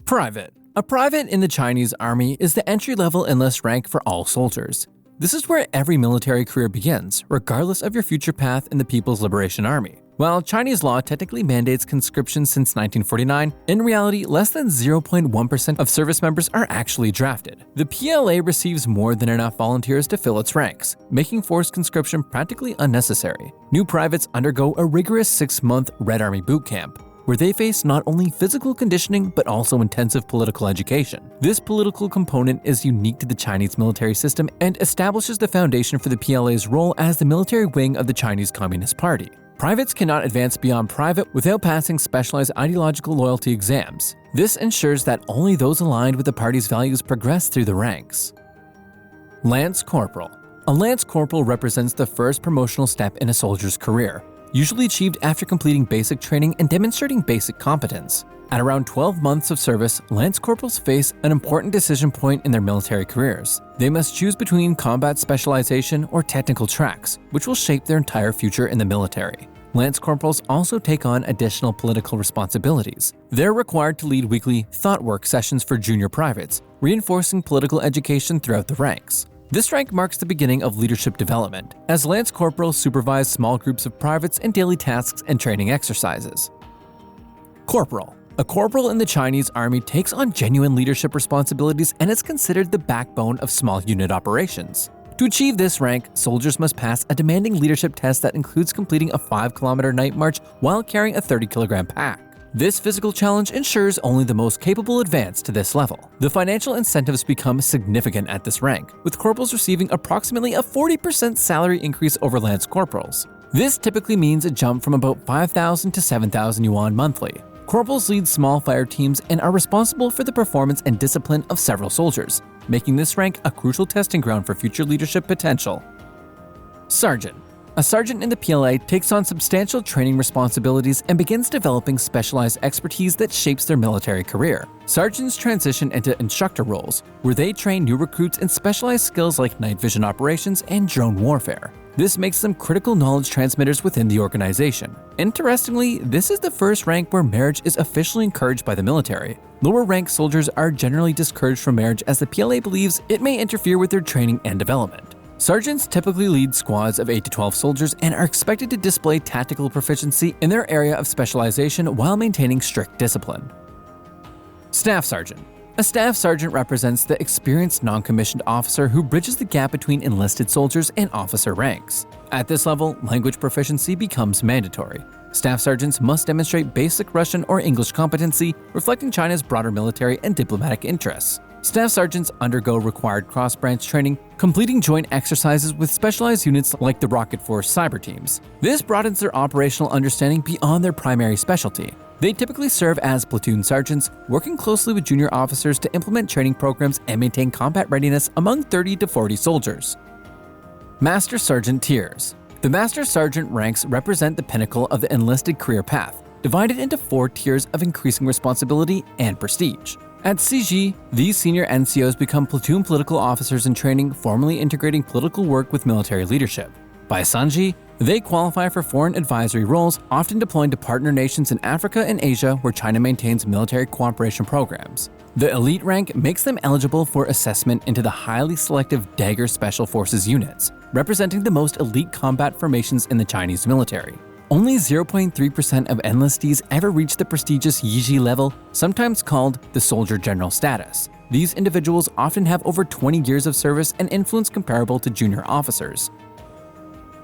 Private. A private in the Chinese army is the entry-level enlist rank for all soldiers. This is where every military career begins, regardless of your future path in the People's Liberation Army. While Chinese law technically mandates conscription since 1949, in reality, less than 0.1% of service members are actually drafted. The PLA receives more than enough volunteers to fill its ranks, making forced conscription practically unnecessary. New privates undergo a rigorous 6-month Red Army boot camp, where they face not only physical conditioning but also intensive political education. This political component is unique to the Chinese military system and establishes the foundation for the PLA's role as the military wing of the Chinese Communist Party. Privates cannot advance beyond private without passing specialized ideological loyalty exams. This ensures that only those aligned with the party's values progress through the ranks. Lance Corporal. A Lance Corporal represents the first promotional step in a soldier's career, usually achieved after completing basic training and demonstrating basic competence. At around 12 months of service, Lance Corporals face an important decision point in their military careers. They must choose between combat specialization or technical tracks, which will shape their entire future in the military. Lance Corporals also take on additional political responsibilities. They're required to lead weekly thought work sessions for junior privates, reinforcing political education throughout the ranks. This rank marks the beginning of leadership development, as Lance Corporals supervise small groups of privates in daily tasks and training exercises. Corporal. A corporal in the Chinese army takes on genuine leadership responsibilities and is considered the backbone of small unit operations. To achieve this rank, soldiers must pass a demanding leadership test that includes completing a 5-kilometer night march while carrying a 30-kilogram pack. This physical challenge ensures only the most capable advance to this level. The financial incentives become significant at this rank, with corporals receiving approximately a 40% salary increase over Lance Corporals. This typically means a jump from about 5,000 to 7,000 yuan monthly. Corporals lead small fire teams and are responsible for the performance and discipline of several soldiers, making this rank a crucial testing ground for future leadership potential. Sergeant. A sergeant in the PLA takes on substantial training responsibilities and begins developing specialized expertise that shapes their military career. Sergeants transition into instructor roles, where they train new recruits in specialized skills like night vision operations and drone warfare. This makes them critical knowledge transmitters within the organization. Interestingly, this is the first rank where marriage is officially encouraged by the military. Lower-ranked soldiers are generally discouraged from marriage as the PLA believes it may interfere with their training and development. Sergeants typically lead squads of 8 to 12 soldiers and are expected to display tactical proficiency in their area of specialization while maintaining strict discipline. Staff Sergeant. A staff sergeant represents the experienced non-commissioned officer who bridges the gap between enlisted soldiers and officer ranks. At this level, language proficiency becomes mandatory. Staff sergeants must demonstrate basic Russian or English competency, reflecting China's broader military and diplomatic interests. Staff sergeants undergo required cross-branch training, completing joint exercises with specialized units like the Rocket Force cyber teams. This broadens their operational understanding beyond their primary specialty. They typically serve as platoon sergeants, working closely with junior officers to implement training programs and maintain combat readiness among 30 to 40 soldiers. Master Sergeant Tiers. The Master Sergeant ranks represent the pinnacle of the enlisted career path, divided into 4 tiers of increasing responsibility and prestige. At CG, these senior NCOs become platoon political officers in training, formally integrating political work with military leadership. By Sanji, they qualify for foreign advisory roles, often deploying to partner nations in Africa and Asia where China maintains military cooperation programs. The elite rank makes them eligible for assessment into the highly selective Dagger Special Forces units, representing the most elite combat formations in the Chinese military. Only 0.3% of enlistees ever reach the prestigious Yiji level, sometimes called the Soldier General status. These individuals often have over 20 years of service and influence comparable to junior officers.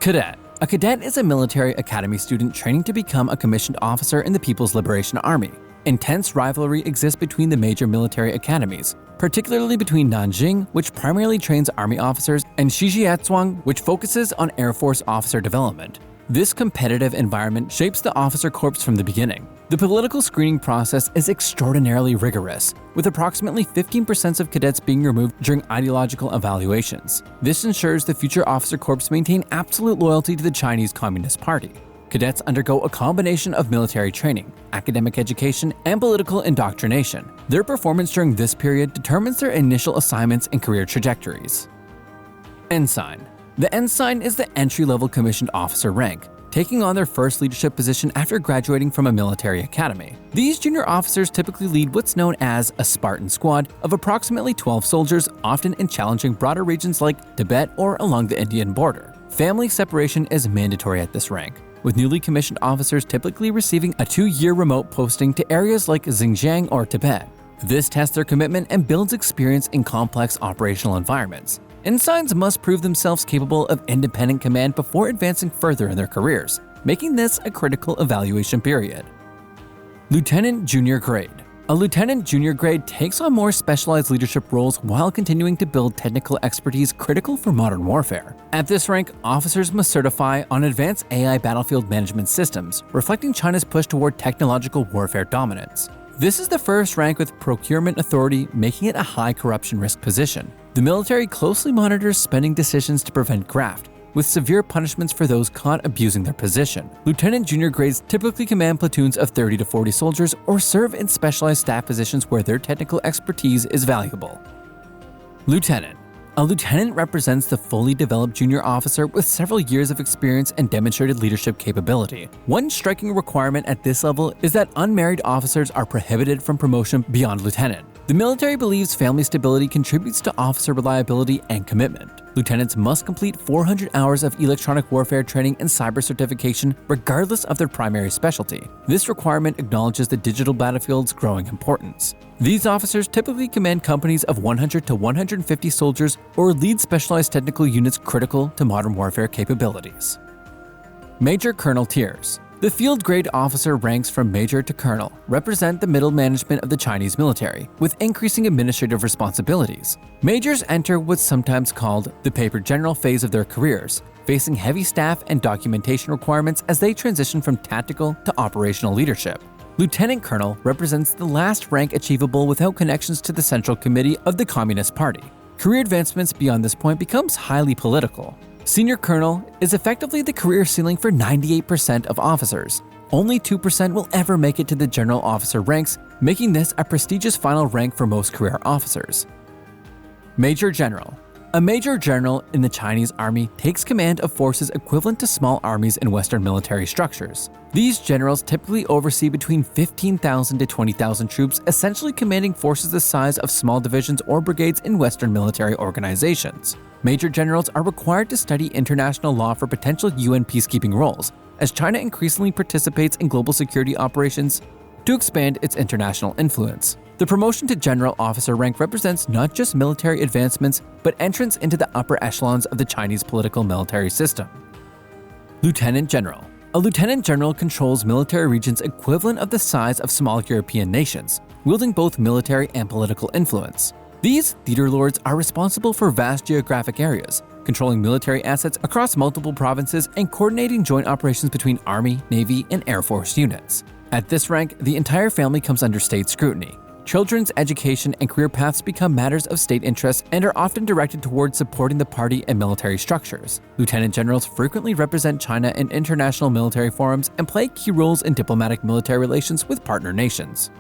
Cadet. A cadet is a military academy student training to become a commissioned officer in the People's Liberation Army. Intense rivalry exists between the major military academies, particularly between Nanjing, which primarily trains army officers, and Shijiazhuang, which focuses on Air Force officer development. This competitive environment shapes the officer corps from the beginning. The political screening process is extraordinarily rigorous, with approximately 15% of cadets being removed during ideological evaluations. This ensures the future officer corps maintain absolute loyalty to the Chinese Communist Party. Cadets undergo a combination of military training, academic education, and political indoctrination. Their performance during this period determines their initial assignments and career trajectories. Ensign. The ensign is the entry-level commissioned officer rank. taking on their first leadership position after graduating from a military academy. These junior officers typically lead what's known as a Spartan squad of approximately 12 soldiers, often in challenging broader regions like Tibet or along the Indian border. Family separation is mandatory at this rank, with newly commissioned officers typically receiving a 2-year remote posting to areas like Xinjiang or Tibet. This tests their commitment and builds experience in complex operational environments. Ensigns must prove themselves capable of independent command before advancing further in their careers, making this a critical evaluation period. Lieutenant Junior Grade. A lieutenant junior grade takes on more specialized leadership roles while continuing to build technical expertise critical for modern warfare. At this rank, officers must certify on advanced AI battlefield management systems, reflecting China's push toward technological warfare dominance. This is the first rank with procurement authority, making it a high corruption risk position. The military closely monitors spending decisions to prevent graft, with severe punishments for those caught abusing their position. Lieutenant junior grades typically command platoons of 30 to 40 soldiers or serve in specialized staff positions where their technical expertise is valuable. Lieutenant. A lieutenant represents the fully developed junior officer with several years of experience and demonstrated leadership capability. One striking requirement at this level is that unmarried officers are prohibited from promotion beyond lieutenant. The military believes family stability contributes to officer reliability and commitment. Lieutenants must complete 400 hours of electronic warfare training and cyber certification regardless of their primary specialty. This requirement acknowledges the digital battlefield's growing importance. These officers typically command companies of 100 to 150 soldiers or lead specialized technical units critical to modern warfare capabilities. Major Colonel tiers. The field grade officer ranks from major to colonel represent the middle management of the Chinese military, with increasing administrative responsibilities. Majors enter what's sometimes called the paper general phase of their careers, facing heavy staff and documentation requirements as they transition from tactical to operational leadership. Lieutenant colonel represents the last rank achievable without connections to the Central Committee of the Communist Party. Career advancements beyond this point becomes highly political. Senior colonel is effectively the career ceiling for 98% of officers. Only 2% will ever make it to the general officer ranks, making this a prestigious final rank for most career officers. Major General. A major general in the Chinese army takes command of forces equivalent to small armies in Western military structures. These generals typically oversee between 15,000 to 20,000 troops, essentially commanding forces the size of small divisions or brigades in Western military organizations. Major generals are required to study international law for potential UN peacekeeping roles, as China increasingly participates in global security operations to expand its international influence. The promotion to general officer rank represents not just military advancements, but entrance into the upper echelons of the Chinese political military system. Lieutenant General. A lieutenant general controls military regions equivalent of the size of small European nations, wielding both military and political influence. These theater lords are responsible for vast geographic areas, controlling military assets across multiple provinces and coordinating joint operations between Army, Navy, and Air Force units. At this rank, the entire family comes under state scrutiny. Children's education and career paths become matters of state interest and are often directed towards supporting the party and military structures. Lieutenant generals frequently represent China in international military forums and play key roles in diplomatic military relations with partner nations.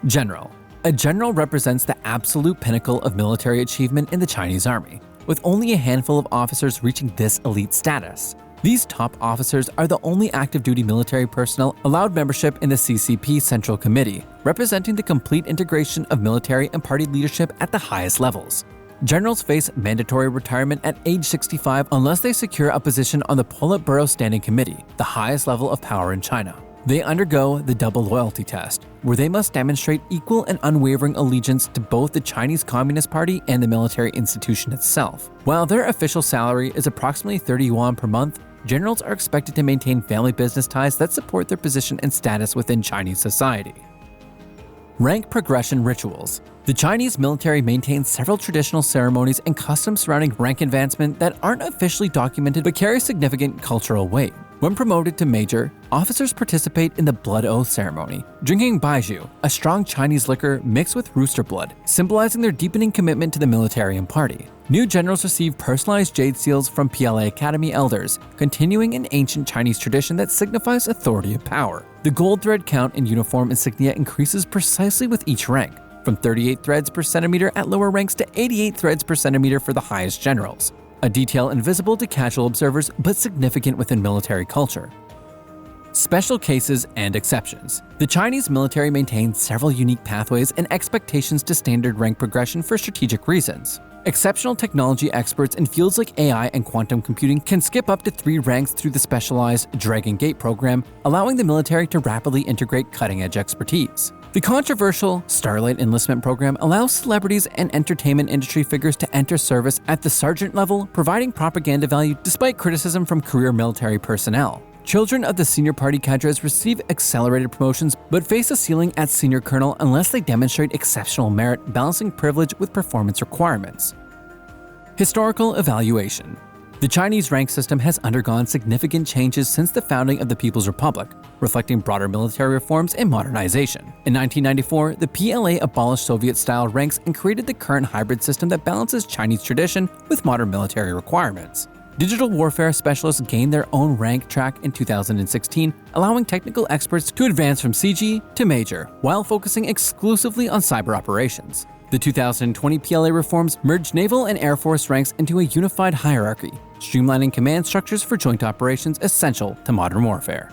General. A general represents the absolute pinnacle of military achievement in the Chinese army, with only a handful of officers reaching this elite status. These top officers are the only active duty military personnel allowed membership in the CCP Central Committee, representing the complete integration of military and party leadership at the highest levels. Generals face mandatory retirement at age 65 unless they secure a position on the Politburo Standing Committee, the highest level of power in China. They undergo the double loyalty test, where they must demonstrate equal and unwavering allegiance to both the Chinese Communist Party and the military institution itself. While their official salary is approximately 30 yuan per month, generals are expected to maintain family business ties that support their position and status within Chinese society. Rank progression rituals. The Chinese military maintains several traditional ceremonies and customs surrounding rank advancement that aren't officially documented but carry significant cultural weight. When promoted to major, officers participate in the blood oath ceremony, drinking baijiu, a strong Chinese liquor mixed with rooster blood, symbolizing their deepening commitment to the military and party. New generals receive personalized jade seals from PLA Academy elders, continuing an ancient Chinese tradition that signifies authority and power. The gold thread count in uniform insignia increases precisely with each rank, from 38 threads per centimeter at lower ranks to 88 threads per centimeter for the highest generals. a detail invisible to casual observers but significant within military culture. Special cases and exceptions. The Chinese military maintains several unique pathways and expectations to standard rank progression for strategic reasons. Exceptional technology experts in fields like AI and quantum computing can skip up to 3 ranks through the specialized Dragon Gate program, allowing the military to rapidly integrate cutting-edge expertise. The controversial Starlight Enlistment program allows celebrities and entertainment industry figures to enter service at the sergeant level, providing propaganda value despite criticism from career military personnel. Children of the senior party cadres receive accelerated promotions but face a ceiling at senior colonel unless they demonstrate exceptional merit, balancing privilege with performance requirements. Historical evaluation. The Chinese rank system has undergone significant changes since the founding of the People's Republic, reflecting broader military reforms and modernization. In 1994, the PLA abolished Soviet-style ranks and created the current hybrid system that balances Chinese tradition with modern military requirements. Digital warfare specialists gained their own rank track in 2016, allowing technical experts to advance from CG to Major, while focusing exclusively on cyber operations. The 2020 PLA reforms merged Naval and Air Force ranks into a unified hierarchy, streamlining command structures for joint operations essential to modern warfare.